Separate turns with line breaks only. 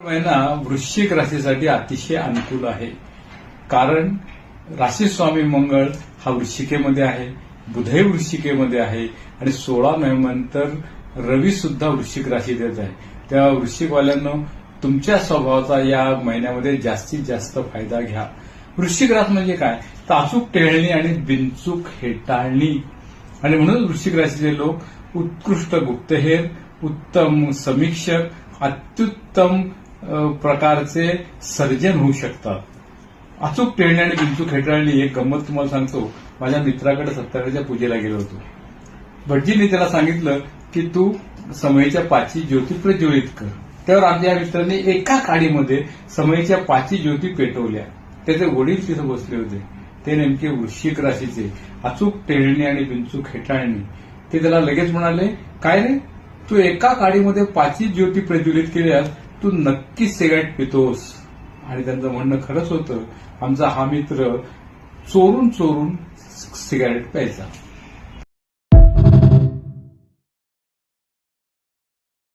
महिना वृश्चिक राशीसाठी अतिशय अनुकूल आहे. कारण राशी स्वामी मंगळ हा वृश्चिकेमध्ये आहे, बुधही वृश्चिकेमध्ये आहे आणि 16 नोव्हेंबर रवी सुद्धा वृश्चिक राशीत येत आहे. त्या वृश्चिकवाल्यांनो, तुमच्या स्वभावाचा या महिन्यामध्ये जास्तीत जास्त फायदा घ्या. वृश्चिक रास म्हणजे काय? तर अचूक टेहळणी आणि बिनचूक हेटाळणी. आणि म्हणून वृश्चिक राशीचे लोक उत्कृष्ट गुप्तहेर, उत्तम समीक्षक, अत्युत्तम प्रकारचे सर्जन होऊ शकतात. अचूक टेहळणी आणि बिनचूक हेटाळणी एक गंमत तुम्हाला सांगतो. माझ्या मित्राकडे सत्याग्रहाच्या पूजेला गेलो होतो. भटजींनी त्याला सांगितलं की तू समयीच्या 5 ज्योती प्रज्वलित कर. त्यावर आमच्या मित्रांनी एका काडीमध्ये समयीच्या 5 ज्योती पेटवल्या. त्याचे वडील तिथे बसले होते. ते नेमके वृश्चिक राशीचे. अचूक टेहळणी आणि बिनचूक हेटाळणी. ते त्याला लगेच म्हणाले, काय रे, तू एका काडीमध्ये 5 ज्योती प्रज्वलित केल्यास तू नक्कीच सिगारेट पितोस. आणि त्यांचं म्हणणं खरंच होतं. आमचा हा मित्र चोरून चोरून सिगारेट प्यायचा.